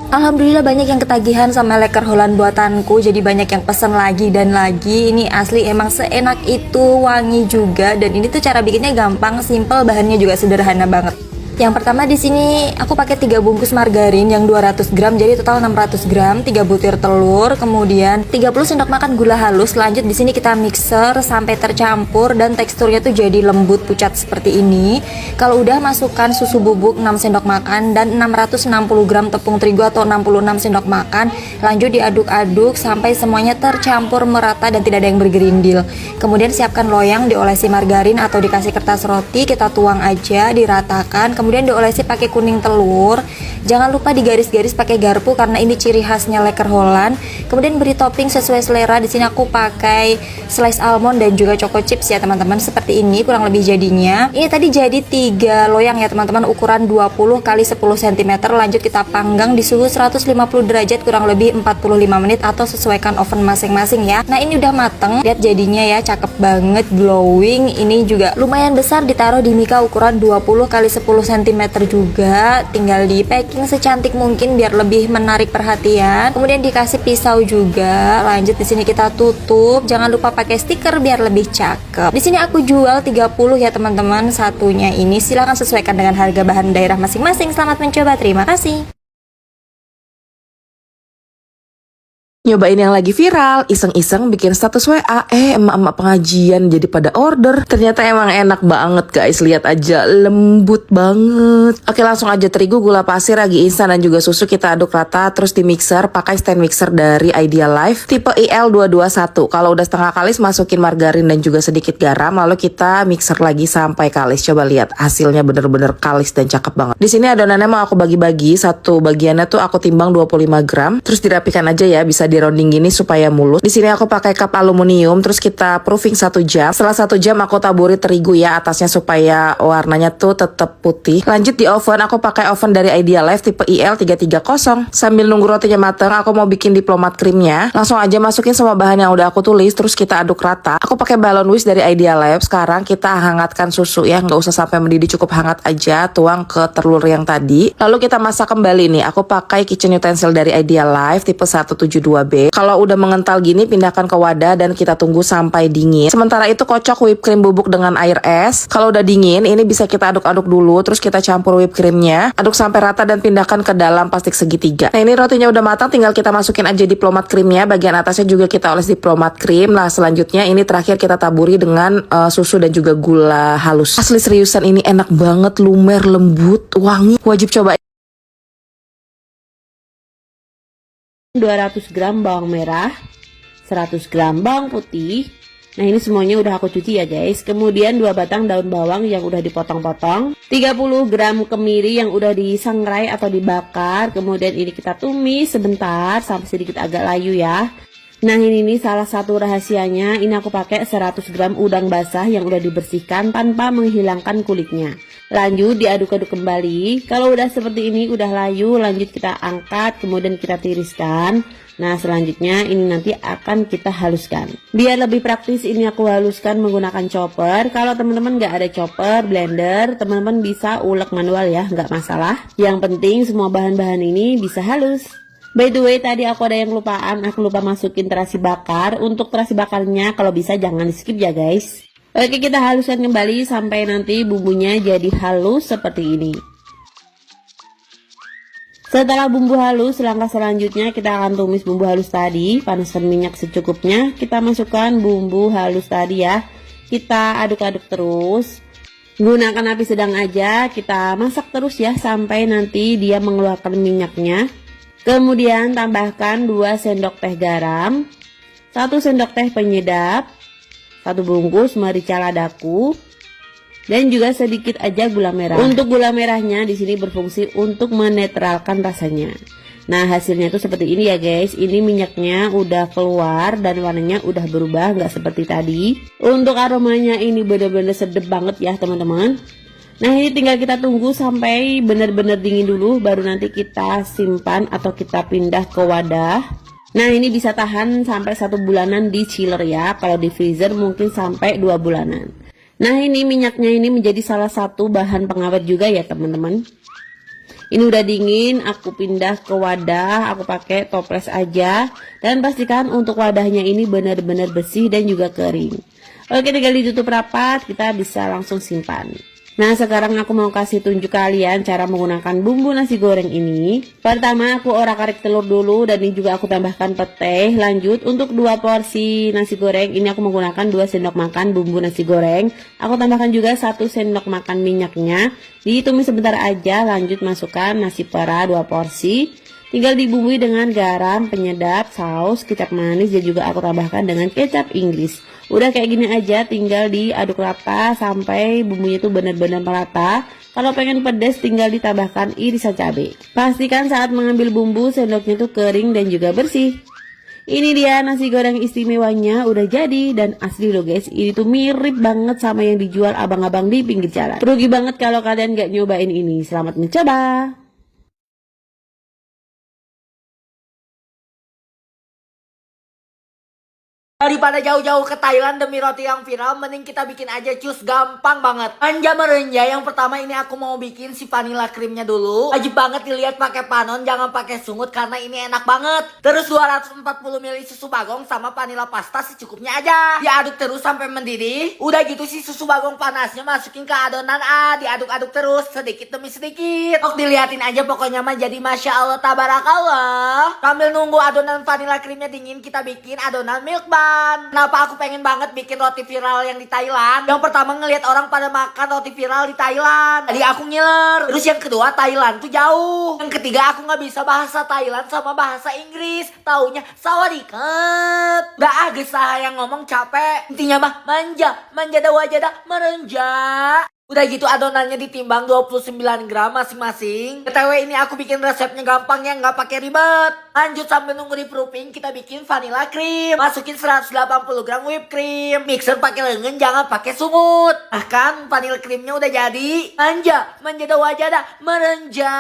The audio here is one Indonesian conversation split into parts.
Alhamdulillah banyak yang ketagihan sama leker Holland buatanku, jadi banyak yang pesen lagi dan lagi. Ini asli emang seenak itu, wangi juga, dan ini tuh cara bikinnya gampang, simple, bahannya juga sederhana banget. Yang pertama di sini aku pakai 3 bungkus margarin yang 200 gram, jadi total 600 gram, 3 butir telur, kemudian 30 sendok makan gula halus. Lanjut di sini kita mixer sampai tercampur dan teksturnya tuh jadi lembut pucat seperti ini. Kalau udah masukkan susu bubuk 6 sendok makan dan 660 gram tepung terigu atau 66 sendok makan. Lanjut diaduk-aduk sampai semuanya tercampur merata dan tidak ada yang bergerindil. Kemudian siapkan loyang, diolesi margarin atau dikasih kertas roti, kita tuang aja, diratakan. Kemudian diolesi pakai kuning telur. Jangan lupa digaris-garis pakai garpu karena ini ciri khasnya leker Holland. Kemudian beri topping sesuai selera. Di sini aku pakai slice almond dan juga choco chips ya teman-teman. Seperti ini kurang lebih jadinya. Ini tadi jadi 3 loyang ya teman-teman, ukuran 20 x 10 cm. Lanjut kita panggang di suhu 150 derajat kurang lebih 45 menit atau sesuaikan oven masing-masing ya. Nah, ini udah mateng. Lihat jadinya ya, cakep banget, glowing. Ini juga lumayan besar, ditaruh di mika ukuran 20 x 10 cm juga. Tinggal di packing secantik mungkin biar lebih menarik perhatian. Kemudian dikasih pisau juga. Lanjut di sini kita tutup. Jangan lupa pakai stiker biar lebih cakep. Di sini aku jual 30 ya teman-teman satunya ini. Silahkan sesuaikan dengan harga bahan daerah masing-masing. Selamat mencoba. Terima kasih. Nyobain yang lagi viral, iseng-iseng bikin status WA, emak-emak pengajian jadi pada order. Ternyata emang enak banget guys, lihat aja lembut banget. Oke, langsung aja terigu, gula pasir, ragi instan dan juga susu kita aduk rata, terus di mixer pakai stand mixer dari Ideal Life tipe IL221. Kalau udah setengah kalis masukin margarin dan juga sedikit garam, lalu kita mixer lagi sampai kalis. Coba lihat hasilnya, bener-bener kalis dan cakep banget. Di sini adonannya mau aku bagi-bagi, satu bagiannya tuh aku timbang 25 gram, terus dirapikan aja ya, bisa di rounding gini supaya mulus. Di sini aku pakai cup aluminium, terus kita proofing 1 jam. Setelah 1 jam aku taburi terigu ya atasnya supaya warnanya tuh tetap putih. Lanjut di oven, aku pakai oven dari Ideal Life tipe IL330. Sambil nunggu rotinya mateng, aku mau bikin diplomat krimnya. Langsung aja masukin semua bahan yang udah aku tulis, terus kita aduk rata. Aku pakai balon whisk dari Ideal Life. Sekarang kita hangatkan susu ya, nggak usah sampai mendidih, cukup hangat aja. Tuang ke telur yang tadi. Lalu kita masak kembali nih. Aku pakai kitchen utensil dari Ideal Life tipe 172B. Kalau udah mengental gini, pindahkan ke wadah dan kita tunggu sampai dingin. Sementara itu kocok whipped cream bubuk dengan air es. Kalau udah dingin, ini bisa kita aduk-aduk dulu, terus kita campur whipped creamnya, aduk sampai rata dan pindahkan ke dalam plastik segitiga. Nah, ini rotinya udah matang, tinggal kita masukin aja diplomat krimnya. Bagian atasnya juga kita oles diplomat krim. Nah, selanjutnya ini terakhir kita taburi dengan susu dan juga gula halus. Asli seriusan, ini enak banget, lumer, lembut, wangi. Wajib coba. 200 gram bawang merah, 100 gram bawang putih. Nah, ini semuanya udah aku cuci ya guys. Kemudian 2 batang daun bawang yang udah dipotong-potong, 30 gram kemiri yang udah disangrai atau dibakar. Kemudian ini kita tumis sebentar sampai sedikit agak layu ya. Nah, ini nih salah satu rahasianya. Ini aku pakai 100 gram udang basah yang udah dibersihkan tanpa menghilangkan kulitnya. Lanjut diaduk-aduk kembali. Kalau udah seperti ini, udah layu, lanjut kita angkat, kemudian kita tiriskan. Nah, selanjutnya ini nanti akan kita haluskan. Biar lebih praktis, ini aku haluskan menggunakan chopper. Kalau teman-teman nggak ada chopper, blender, teman-teman bisa ulek manual ya, nggak masalah. Yang penting semua bahan-bahan ini bisa halus. By the way, tadi aku ada yang lupaan, aku lupa masukin terasi bakar. Untuk terasi bakarnya kalau bisa jangan di skip ya guys. Oke, kita haluskan kembali sampai nanti bumbunya jadi halus seperti ini. Setelah bumbu halus, langkah selanjutnya kita akan tumis bumbu halus tadi. Panaskan minyak secukupnya, kita masukkan bumbu halus tadi ya. Kita aduk-aduk terus. Gunakan api sedang aja, kita masak terus ya sampai nanti dia mengeluarkan minyaknya. Kemudian tambahkan 2 sendok teh garam, 1 sendok teh penyedap, 1 bungkus merica ladaku, dan juga sedikit aja gula merah. Untuk gula merahnya di sini berfungsi untuk menetralkan rasanya. Nah, hasilnya itu seperti ini ya guys. Ini minyaknya udah keluar dan warnanya udah berubah, nggak seperti tadi. Untuk aromanya ini bener-bener sedap banget ya teman-teman. Nah, ini tinggal kita tunggu sampai benar-benar dingin dulu, baru nanti kita simpan atau kita pindah ke wadah. Nah, ini bisa tahan sampai 1 bulanan di chiller ya. Kalau di freezer mungkin sampai 2 bulanan. Nah, ini minyaknya ini menjadi salah satu bahan pengawet juga ya teman-teman. Ini udah dingin, aku pindah ke wadah, aku pakai toples aja. Dan pastikan untuk wadahnya ini benar-benar bersih dan juga kering. Oke, tinggal ditutup rapat, kita bisa langsung simpan. Nah, sekarang aku mau kasih tunjuk kalian cara menggunakan bumbu nasi goreng ini. Pertama, aku orak-arik telur dulu dan ini juga aku tambahkan pete. Lanjut, untuk 2 porsi nasi goreng, ini aku menggunakan 2 sendok makan bumbu nasi goreng. Aku tambahkan juga 1 sendok makan minyaknya. Ditumis sebentar aja, lanjut masukkan nasi pera 2 porsi. Tinggal dibumbui dengan garam, penyedap, saus, kecap manis, dan juga aku tambahkan dengan kecap Inggris. Udah kayak gini aja, tinggal diaduk rata sampai bumbunya itu benar-benar merata. Kalau pengen pedas, tinggal ditambahkan irisan cabai. Pastikan saat mengambil bumbu, sendoknya itu kering dan juga bersih. Ini dia nasi goreng istimewanya udah jadi, dan asli loh guys, ini tuh mirip banget sama yang dijual abang-abang di pinggir jalan. Rugi banget kalau kalian gak nyobain ini. Selamat mencoba! Daripada jauh-jauh ke Thailand demi roti yang viral, mending kita bikin aja cus, gampang banget. Manja merenja, yang pertama ini aku mau bikin si vanilla creamnya dulu. Wajib banget dilihat pakai panon, jangan pakai sungut karena ini enak banget. Terus 240 ml susu bagong sama vanilla pasta secukupnya aja. Diaduk terus sampai mendidih. Udah gitu si susu bagong panasnya masukin ke adonan, diaduk-aduk terus sedikit demi sedikit. Kok diliatin aja pokoknya mah jadi masya Allah tabarakallah. Sambil nunggu adonan vanilla creamnya dingin, kita bikin adonan milk bar. Kenapa aku pengen banget bikin roti viral yang di Thailand? Yang pertama ngelihat orang pada makan roti viral di Thailand, jadi aku ngiler. Terus yang kedua, Thailand tuh jauh. Yang ketiga, aku nggak bisa bahasa Thailand sama bahasa Inggris. Taunya sawadikap. Udah agak yang ngomong capek. Intinya mah manja, manja wajada merenja. Udah gitu adonannya ditimbang 29 gram masing-masing. BTW ini aku bikin resepnya gampang ya, nggak pakai ribet. Lanjut sambil nunggu di proofing, kita bikin vanilla cream. Masukin 180 gram whipped cream. Mixer pakai lengan, jangan pakai sungut. Nah kan vanilla creamnya udah jadi. Manja, manja dah wajah dah merenja.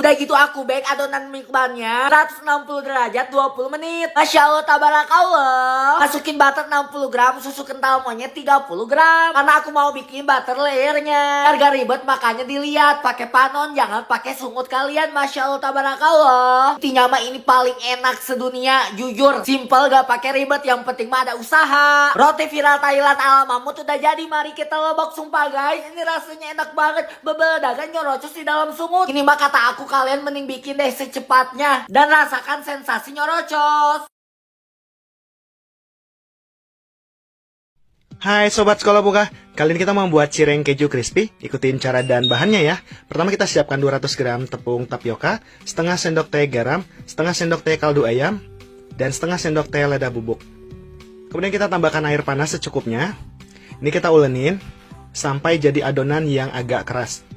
Udah gitu aku bake adonan milk bar-nya 160 derajat 20 menit. Masya Allah tabarakallah. Masukin butter 60 gram, susu kental monyet 30 gram. Karena aku mau bikin butter layernya. Harga ribet makanya dilihat pakai panon, jangan pakai sungut kalian. Masya Allah tabarakallah. Intinya mah ini paling enak sedunia, jujur. Simple gak pakai ribet, yang penting mah ada usaha. Roti viral Thailand ala Mamut udah jadi, mari kita lobok. Sumpah guys, ini rasanya enak banget. Bebeledagan nyorocos di dalam sungut. Ini mah kata aku kalian mending bikin deh secepatnya dan rasakan sensasi nyorocos. Hai Sobat Sekolah Buka, kali ini kita membuat cireng keju crispy. Ikutin cara dan bahannya ya. Pertama kita siapkan 200 gram tepung tapioka, setengah sendok teh garam, setengah sendok teh kaldu ayam, dan setengah sendok teh lada bubuk. Kemudian kita tambahkan air panas secukupnya. Ini kita ulenin sampai jadi adonan yang agak keras.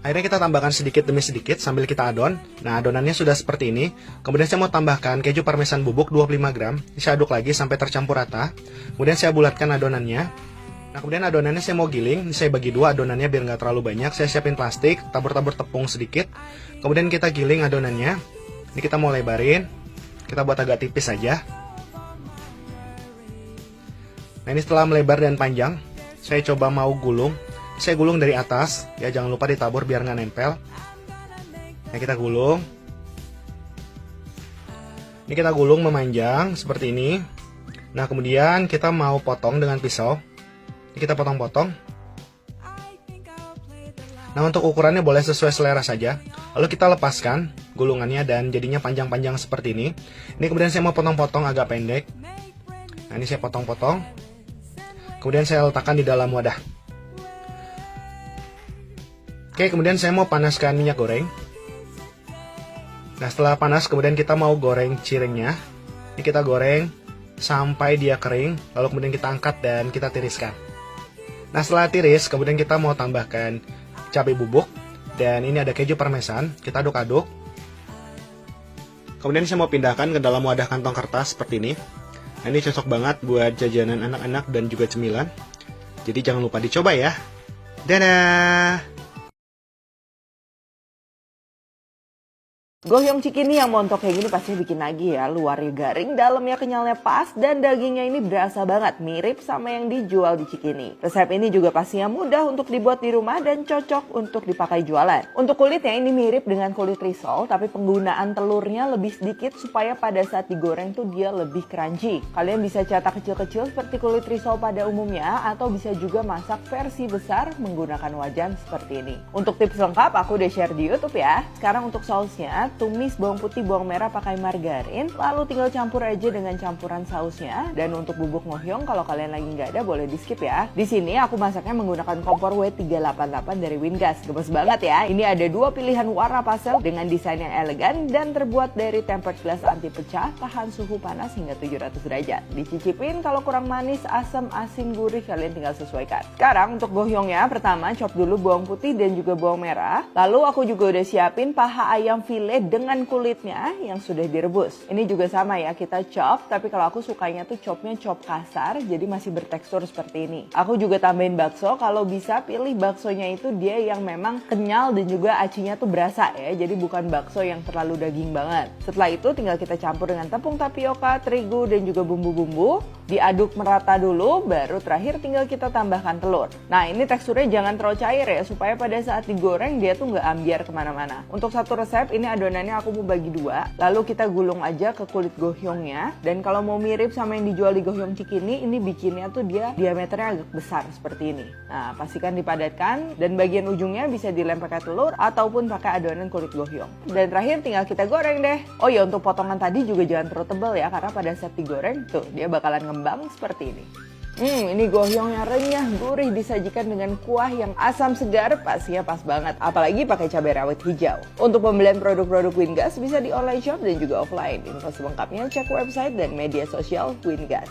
Akhirnya kita tambahkan sedikit demi sedikit sambil kita adon. Nah, adonannya sudah seperti ini. Kemudian saya mau tambahkan keju parmesan bubuk 25 gram. Saya aduk lagi sampai tercampur rata. Kemudian saya bulatkan adonannya. Nah, kemudian adonannya saya mau giling. Saya bagi dua adonannya biar nggak terlalu banyak. Saya siapin plastik, tabur-tabur tepung sedikit. Kemudian kita giling adonannya. Ini kita mau lebarin. Kita buat agak tipis saja. Nah, ini setelah melebar dan panjang, saya coba mau gulung. Saya gulung dari atas, ya jangan lupa ditabur biar nggak nempel. Nah kita gulung. Ini kita gulung memanjang seperti ini. Nah kemudian kita mau potong dengan pisau. Ini kita potong-potong. Nah untuk ukurannya boleh sesuai selera saja. Lalu kita lepaskan gulungannya dan jadinya panjang-panjang seperti ini. Ini kemudian saya mau potong-potong agak pendek. Nah ini saya potong-potong. Kemudian saya letakkan di dalam wadah. Oke, kemudian saya mau panaskan minyak goreng. Nah, setelah panas, kemudian kita mau goreng cirengnya. Ini kita goreng sampai dia kering, lalu kemudian kita angkat dan kita tiriskan. Nah, setelah tiris, kemudian kita mau tambahkan cabai bubuk. Dan ini ada keju parmesan, kita aduk-aduk. Kemudian saya mau pindahkan ke dalam wadah kantong kertas seperti ini. Nah, ini cocok banget buat jajanan anak-anak dan juga cemilan. Jadi jangan lupa dicoba ya. Dadah! Gohyong cikini yang montok kayak gini pasti bikin lagi ya. Luarnya garing, dalamnya kenyalnya pas, dan dagingnya ini berasa banget mirip sama yang dijual di cikini. Resep ini juga pastinya mudah untuk dibuat di rumah dan cocok untuk dipakai jualan. Untuk kulitnya ini mirip dengan kulit risol, tapi penggunaan telurnya lebih sedikit supaya pada saat digoreng tuh dia lebih crunchy. Kalian bisa cetak kecil-kecil seperti kulit risol pada umumnya, atau bisa juga masak versi besar menggunakan wajan seperti ini. Untuk tips lengkap aku udah share di YouTube ya. Sekarang untuk sausnya, tumis bawang putih, bawang merah pakai margarin, lalu tinggal campur aja dengan campuran sausnya. Dan untuk bubuk ngohyong kalau kalian lagi nggak ada boleh di skip ya. Di sini aku masaknya menggunakan kompor W388 dari Wingas. Gemes banget ya. Ini ada dua pilihan warna pastel dengan desain yang elegan dan terbuat dari tempered glass anti pecah, tahan suhu panas hingga 700 derajat. Dicicipin kalau kurang manis, asam, asin, gurih kalian tinggal sesuaikan. Sekarang untuk gohyongnya, pertama chop dulu bawang putih dan juga bawang merah. Lalu aku juga udah siapin paha ayam file dengan kulitnya yang sudah direbus. Ini juga sama ya, kita chop, tapi kalau aku sukanya tuh chopnya chop kasar, jadi masih bertekstur seperti ini. Aku juga tambahin bakso, kalau bisa pilih baksonya itu dia yang memang kenyal dan juga acinya tuh berasa ya, jadi bukan bakso yang terlalu daging banget. Setelah itu tinggal kita campur dengan tepung tapioka, terigu, dan juga bumbu-bumbu. Diaduk merata dulu, baru terakhir tinggal kita tambahkan telur. Nah ini teksturnya jangan terlalu cair ya, supaya pada saat digoreng dia tuh nggak ambiar kemana-mana. Untuk satu resep ini adonannya aku mau bagi dua, lalu kita gulung aja ke kulit gohyongnya. Dan kalau mau mirip sama yang dijual di gohyong cikini, ini bikinnya tuh dia diameternya agak besar seperti ini. Nah pastikan dipadatkan, dan bagian ujungnya bisa dilem pakai telur ataupun pakai adonan kulit gohyong. Dan terakhir tinggal kita goreng deh. Oh ya, untuk potongan tadi juga jangan terlalu tebal ya, karena pada saat digoreng tuh dia bakalan ngembang seperti ini. Ini gohyongnya renyah, gurih, disajikan dengan kuah yang asam segar, pastinya pas banget. Apalagi pakai cabai rawit hijau. Untuk pembelian produk-produk Wingas bisa di online shop dan juga offline. Info selengkapnya cek website dan media sosial Wingas.